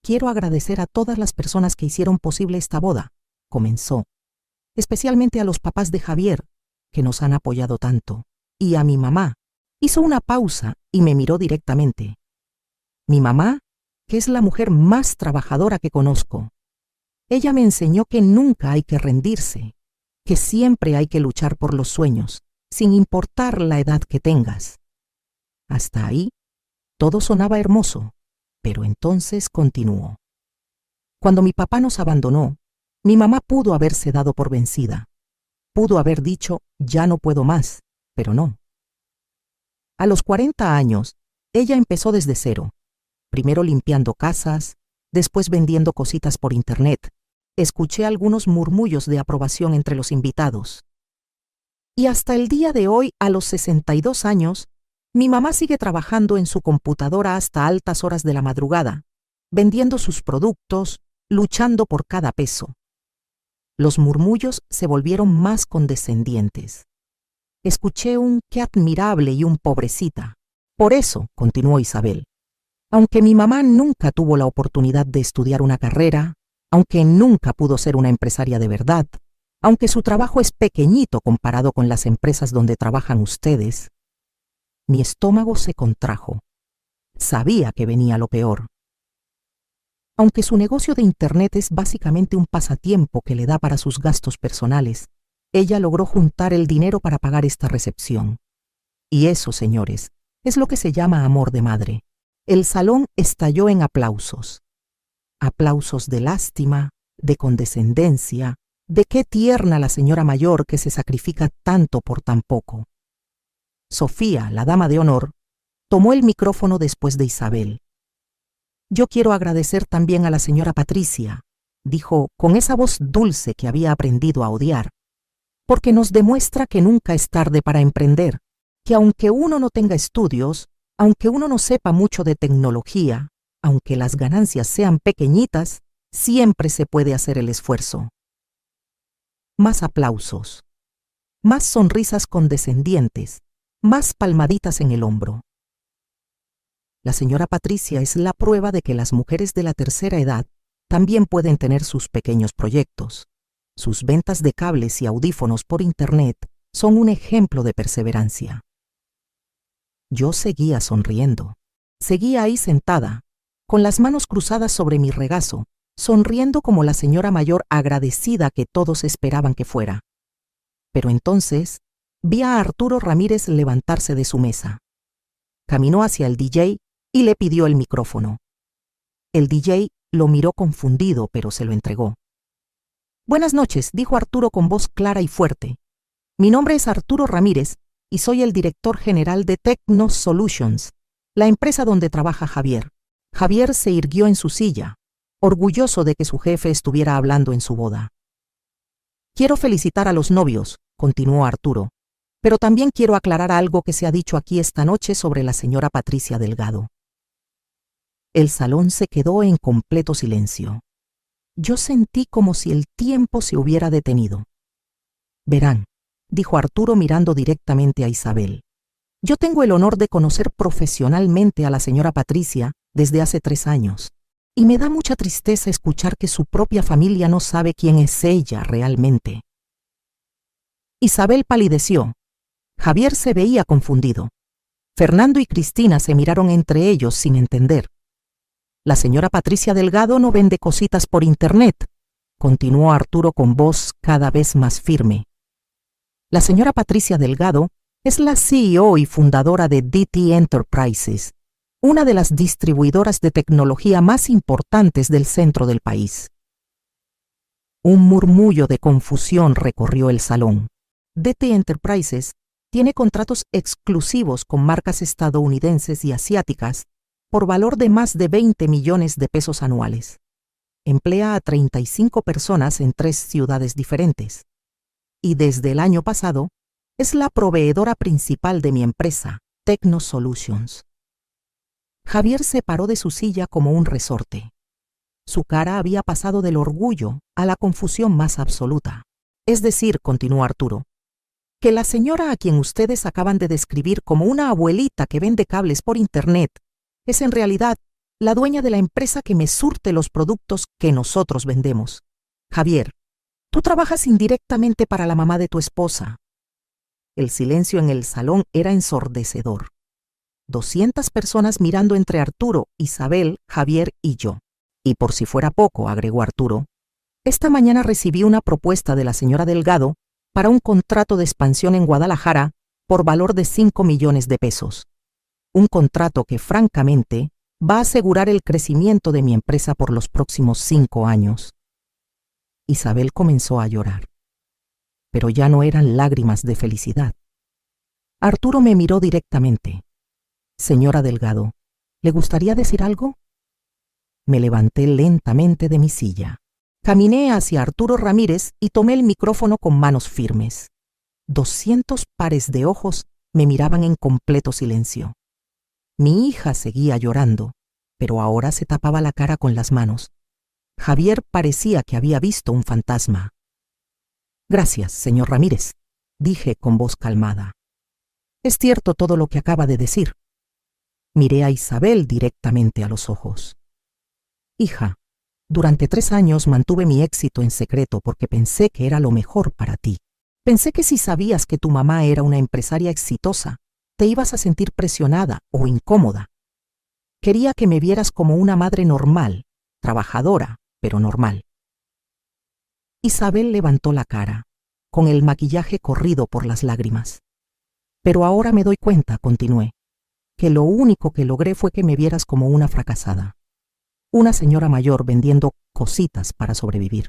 Quiero agradecer a todas las personas que hicieron posible esta boda, comenzó, especialmente a los papás de Javier, que nos han apoyado tanto, y a mi mamá. Hizo una pausa y me miró directamente. Mi mamá, que es la mujer más trabajadora que conozco. Ella me enseñó que nunca hay que rendirse, que siempre hay que luchar por los sueños, sin importar la edad que tengas. Hasta ahí, todo sonaba hermoso, pero entonces continuó. Cuando mi papá nos abandonó, mi mamá pudo haberse dado por vencida. Pudo haber dicho, ya no puedo más, pero no. A los 40 años, ella empezó desde cero, primero limpiando casas, después vendiendo cositas por internet. Escuché algunos murmullos de aprobación entre los invitados. Y hasta el día de hoy, a los 62 años, mi mamá sigue trabajando en su computadora hasta altas horas de la madrugada, vendiendo sus productos, luchando por cada peso. Los murmullos se volvieron más condescendientes. Escuché un qué admirable y un pobrecita. Por eso, continuó Isabel, aunque mi mamá nunca tuvo la oportunidad de estudiar una carrera, aunque nunca pudo ser una empresaria de verdad, aunque su trabajo es pequeñito comparado con las empresas donde trabajan ustedes, mi estómago se contrajo. Sabía que venía lo peor. Aunque su negocio de Internet es básicamente un pasatiempo que le da para sus gastos personales, ella logró juntar el dinero para pagar esta recepción. Y eso, señores, es lo que se llama amor de madre. El salón estalló en aplausos. Aplausos de lástima, de condescendencia, de qué tierna la señora mayor que se sacrifica tanto por tan poco. Sofía, la dama de honor, tomó el micrófono después de Isabel. Yo quiero agradecer también a la señora Patricia, dijo con esa voz dulce que había aprendido a odiar, porque nos demuestra que nunca es tarde para emprender, que aunque uno no tenga estudios, aunque uno no sepa mucho de tecnología, aunque las ganancias sean pequeñitas, siempre se puede hacer el esfuerzo. Más aplausos, más sonrisas condescendientes, más palmaditas en el hombro. La señora Patricia es la prueba de que las mujeres de la tercera edad también pueden tener sus pequeños proyectos. Sus ventas de cables y audífonos por internet son un ejemplo de perseverancia. Yo seguía sonriendo. Seguía ahí sentada, con las manos cruzadas sobre mi regazo, sonriendo como la señora mayor agradecida que todos esperaban que fuera. Pero entonces vi a Arturo Ramírez levantarse de su mesa. Caminó hacia el DJ y le pidió el micrófono. El DJ lo miró confundido, pero se lo entregó. Buenas noches, dijo Arturo con voz clara y fuerte. Mi nombre es Arturo Ramírez y soy el director general de Techno Solutions, la empresa donde trabaja Javier. Javier se irguió en su silla, orgulloso de que su jefe estuviera hablando en su boda. Quiero felicitar a los novios, continuó Arturo, pero también quiero aclarar algo que se ha dicho aquí esta noche sobre la señora Patricia Delgado. El salón se quedó en completo silencio. Yo sentí como si el tiempo se hubiera detenido. Verán, dijo Arturo mirando directamente a Isabel. Yo tengo el honor de conocer profesionalmente a la señora Patricia desde hace 3 años, y me da mucha tristeza escuchar que su propia familia no sabe quién es ella realmente. Isabel palideció. Javier se veía confundido. Fernando y Cristina se miraron entre ellos sin entender. La señora Patricia Delgado no vende cositas por internet, continuó Arturo con voz cada vez más firme. La señora Patricia Delgado es la CEO y fundadora de DT Enterprises, una de las distribuidoras de tecnología más importantes del centro del país. Un murmullo de confusión recorrió el salón. DT Enterprises tiene contratos exclusivos con marcas estadounidenses y asiáticas por valor de más de 20 millones de pesos anuales. Emplea a 35 personas en 3 ciudades diferentes. Y desde el año pasado, Es la proveedora principal de mi empresa, Techno Solutions. Javier se paró de su silla como un resorte. Su cara había pasado del orgullo a la confusión más absoluta. Es decir, continuó Arturo, que la señora a quien ustedes acaban de describir como una abuelita que vende cables por Internet es en realidad la dueña de la empresa que me surte los productos que nosotros vendemos. Javier, tú trabajas indirectamente para la mamá de tu esposa. El silencio en el salón era ensordecedor. 200 personas mirando entre Arturo, Isabel, Javier y yo. Y por si fuera poco, agregó Arturo, esta mañana recibí una propuesta de la señora Delgado para un contrato de expansión en Guadalajara por valor de 5 millones de pesos. Un contrato que, francamente, va a asegurar el crecimiento de mi empresa por los próximos 5 años. Isabel comenzó a llorar. Pero ya no eran lágrimas de felicidad. Arturo me miró directamente. Señora Delgado, ¿le gustaría decir algo? Me levanté lentamente de mi silla. Caminé hacia Arturo Ramírez y tomé el micrófono con manos firmes. 200 pares de ojos me miraban en completo silencio. Mi hija seguía llorando, pero ahora se tapaba la cara con las manos. Javier parecía que había visto un fantasma. Gracias, señor Ramírez, dije con voz calmada. Es cierto todo lo que acaba de decir. Miré a Isabel directamente a los ojos. Hija, durante 3 años mantuve mi éxito en secreto porque pensé que era lo mejor para ti. Pensé que si sabías que tu mamá era una empresaria exitosa, te ibas a sentir presionada o incómoda. Quería que me vieras como una madre normal, trabajadora, pero normal. Isabel levantó la cara, con el maquillaje corrido por las lágrimas. Pero ahora me doy cuenta, continué, que lo único que logré fue que me vieras como una fracasada. Una señora mayor vendiendo cositas para sobrevivir.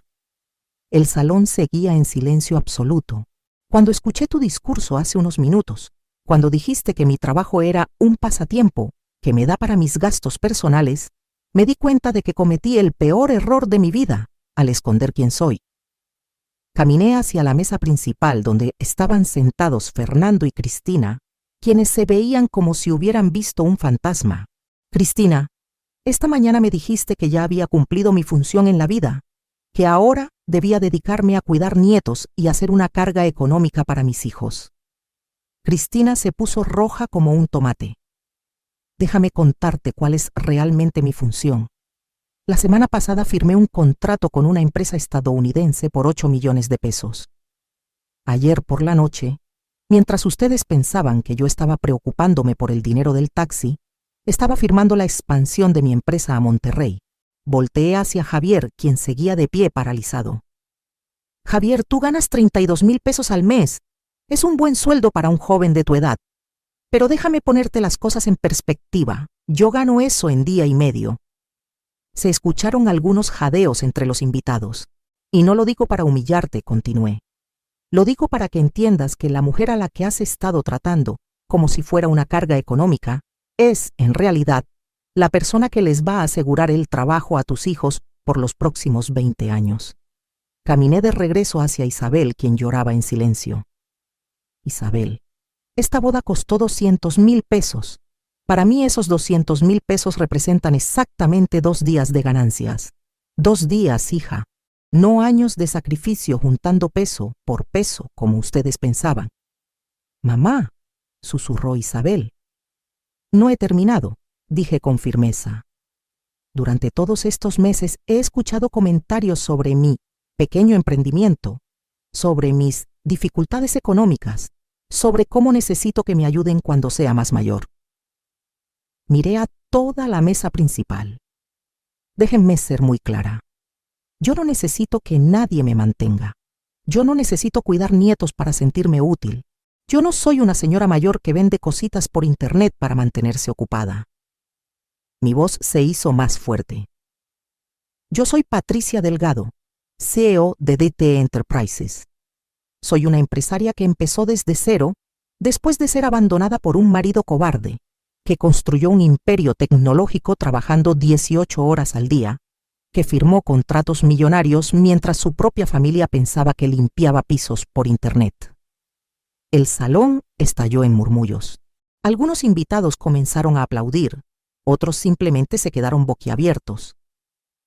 El salón seguía en silencio absoluto. Cuando escuché tu discurso hace unos minutos, cuando dijiste que mi trabajo era un pasatiempo que me da para mis gastos personales, me di cuenta de que cometí el peor error de mi vida al esconder quién soy. Caminé hacia la mesa principal donde estaban sentados Fernando y Cristina, quienes se veían como si hubieran visto un fantasma. Cristina, esta mañana me dijiste que ya había cumplido mi función en la vida, que ahora debía dedicarme a cuidar nietos y hacer una carga económica para mis hijos. Cristina se puso roja como un tomate. Déjame contarte cuál es realmente mi función. La semana pasada firmé un contrato con una empresa estadounidense por 8 millones de pesos. Ayer por la noche, mientras ustedes pensaban que yo estaba preocupándome por el dinero del taxi, estaba firmando la expansión de mi empresa a Monterrey. Volteé hacia Javier, quien seguía de pie paralizado. Javier, tú ganas 32,000 pesos al mes. Es un buen sueldo para un joven de tu edad. Pero déjame ponerte las cosas en perspectiva. Yo gano eso en día y medio. Se escucharon algunos jadeos entre los invitados. Y no lo digo para humillarte, continué. Lo digo para que entiendas que la mujer a la que has estado tratando, como si fuera una carga económica, es, en realidad, la persona que les va a asegurar el trabajo a tus hijos por los próximos 20 años. Caminé de regreso hacia Isabel, quien lloraba en silencio. Isabel, esta boda costó 200,000 pesos. Para mí esos 200,000 pesos representan exactamente 2 días de ganancias. 2 días, hija. No años de sacrificio juntando peso por peso, como ustedes pensaban. Mamá, susurró Isabel. No he terminado, dije con firmeza. Durante todos estos meses he escuchado comentarios sobre mi pequeño emprendimiento, sobre mis dificultades económicas, sobre cómo necesito que me ayuden cuando sea más mayor. Miré a toda la mesa principal. Déjenme ser muy clara. Yo no necesito que nadie me mantenga. Yo no necesito cuidar nietos para sentirme útil. Yo no soy una señora mayor que vende cositas por Internet para mantenerse ocupada. Mi voz se hizo más fuerte. Yo soy Patricia Delgado, CEO de DT Enterprises. Soy una empresaria que empezó desde cero, después de ser abandonada por un marido cobarde, que construyó un imperio tecnológico trabajando 18 horas al día, que firmó contratos millonarios mientras su propia familia pensaba que limpiaba pisos por Internet. El salón estalló en murmullos. Algunos invitados comenzaron a aplaudir, otros simplemente se quedaron boquiabiertos.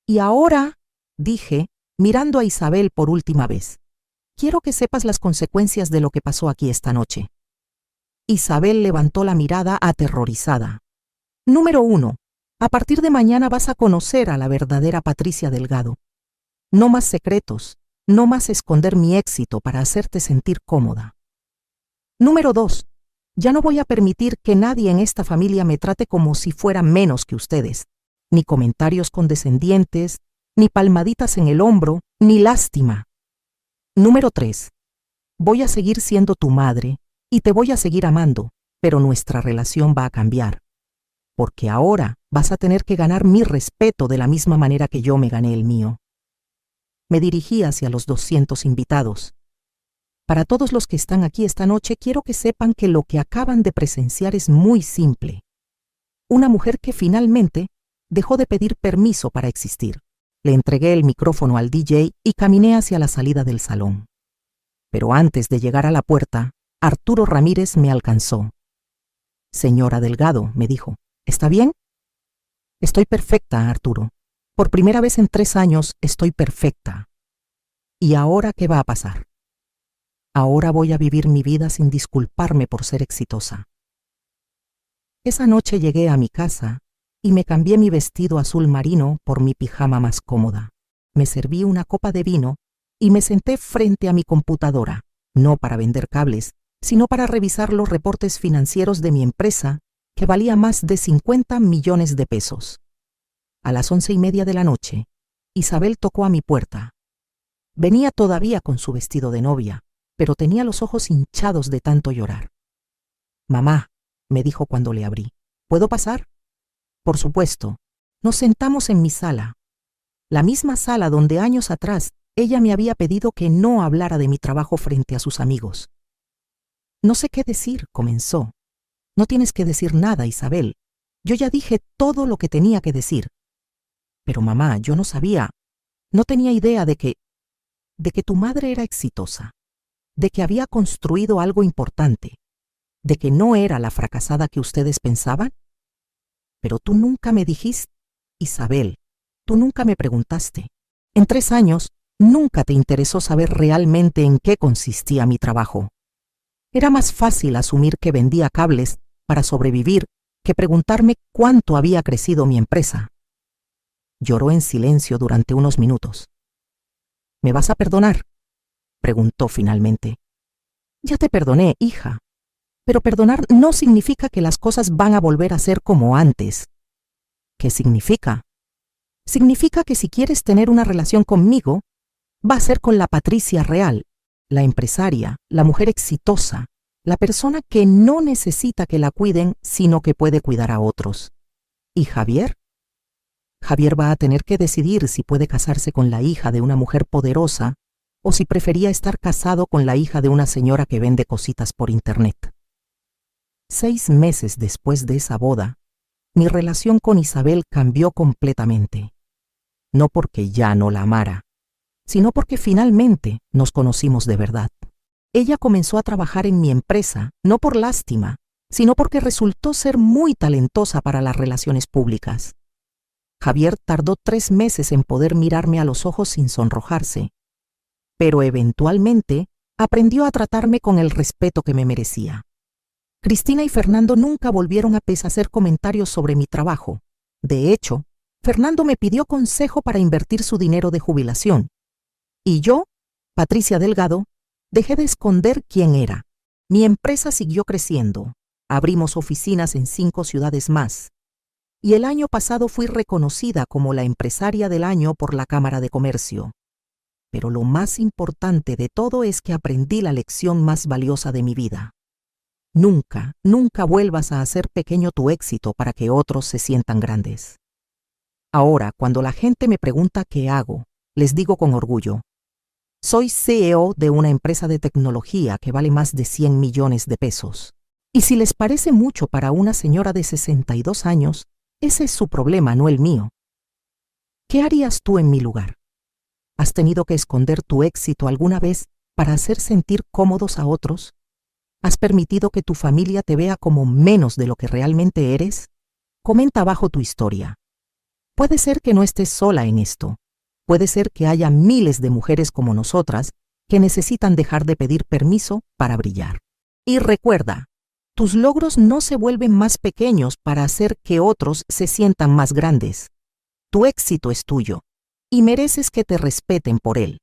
Y ahora, dije, mirando a Isabel por última vez, quiero que sepas las consecuencias de lo que pasó aquí esta noche. Isabel levantó la mirada aterrorizada. Número 1. A partir de mañana vas a conocer a la verdadera Patricia Delgado. No más secretos, no más esconder mi éxito para hacerte sentir cómoda. Número 2. Ya no voy a permitir que nadie en esta familia me trate como si fuera menos que ustedes. Ni comentarios condescendientes, ni palmaditas en el hombro, ni lástima. Número 3. Voy a seguir siendo tu madre y te voy a seguir amando, pero nuestra relación va a cambiar. Porque ahora vas a tener que ganar mi respeto de la misma manera que yo me gané el mío. Me dirigí hacia los 200 invitados. Para todos los que están aquí esta noche, quiero que sepan que lo que acaban de presenciar es muy simple. Una mujer que finalmente dejó de pedir permiso para existir. Le entregué el micrófono al DJ y caminé hacia la salida del salón. Pero antes de llegar a la puerta, Arturo Ramírez me alcanzó. Señora Delgado, me dijo, ¿está bien? Estoy perfecta, Arturo. Por primera vez en 3 años estoy perfecta. ¿Y ahora qué va a pasar? Ahora voy a vivir mi vida sin disculparme por ser exitosa. Esa noche llegué a mi casa y me cambié mi vestido azul marino por mi pijama más cómoda. Me serví una copa de vino y me senté frente a mi computadora, no para vender cables, sino para revisar los reportes financieros de mi empresa, que valía más de 50 millones de pesos. A las 11:30 de la noche, Isabel tocó a mi puerta. Venía todavía con su vestido de novia, pero tenía los ojos hinchados de tanto llorar. Mamá, me dijo cuando le abrí, ¿puedo pasar? Por supuesto. Nos sentamos en mi sala, la misma sala donde años atrás ella me había pedido que no hablara de mi trabajo frente a sus amigos. No sé qué decir, comenzó. No tienes que decir nada, Isabel. Yo ya dije todo lo que tenía que decir. Pero mamá, yo no sabía, no tenía idea de que tu madre era exitosa, de que había construido algo importante, de que no era la fracasada que ustedes pensaban. Pero tú nunca me dijiste, Isabel, tú nunca me preguntaste. En 3 años, nunca te interesó saber realmente en qué consistía mi trabajo. Era más fácil asumir que vendía cables para sobrevivir que preguntarme cuánto había crecido mi empresa. Lloró en silencio durante unos minutos. ¿Me vas a perdonar?, preguntó finalmente. Ya te perdoné, hija. Pero perdonar no significa que las cosas van a volver a ser como antes. ¿Qué significa? Significa que si quieres tener una relación conmigo, va a ser con la Patricia real, la empresaria, la mujer exitosa, la persona que no necesita que la cuiden, sino que puede cuidar a otros. ¿Y Javier? Javier va a tener que decidir si puede casarse con la hija de una mujer poderosa o si prefería estar casado con la hija de una señora que vende cositas por internet. 6 meses después de esa boda, mi relación con Isabel cambió completamente. No porque ya no la amara, sino porque finalmente nos conocimos de verdad. Ella comenzó a trabajar en mi empresa, no por lástima, sino porque resultó ser muy talentosa para las relaciones públicas. Javier tardó 3 meses en poder mirarme a los ojos sin sonrojarse, pero eventualmente aprendió a tratarme con el respeto que me merecía. Cristina y Fernando nunca volvieron a hacer comentarios sobre mi trabajo. De hecho, Fernando me pidió consejo para invertir su dinero de jubilación. Y yo, Patricia Delgado, dejé de esconder quién era. Mi empresa siguió creciendo. Abrimos oficinas en 5 ciudades más. Y el año pasado fui reconocida como la empresaria del año por la Cámara de Comercio. Pero lo más importante de todo es que aprendí la lección más valiosa de mi vida. Nunca, nunca vuelvas a hacer pequeño tu éxito para que otros se sientan grandes. Ahora, cuando la gente me pregunta qué hago, les digo con orgullo: soy CEO de una empresa de tecnología que vale más de 100 millones de pesos. Y si les parece mucho para una señora de 62 años, ese es su problema, no el mío. ¿Qué harías tú en mi lugar? ¿Has tenido que esconder tu éxito alguna vez para hacer sentir cómodos a otros? ¿Has permitido que tu familia te vea como menos de lo que realmente eres? Comenta abajo tu historia. Puede ser que no estés sola en esto. Puede ser que haya miles de mujeres como nosotras que necesitan dejar de pedir permiso para brillar. Y recuerda, tus logros no se vuelven más pequeños para hacer que otros se sientan más grandes. Tu éxito es tuyo y mereces que te respeten por él.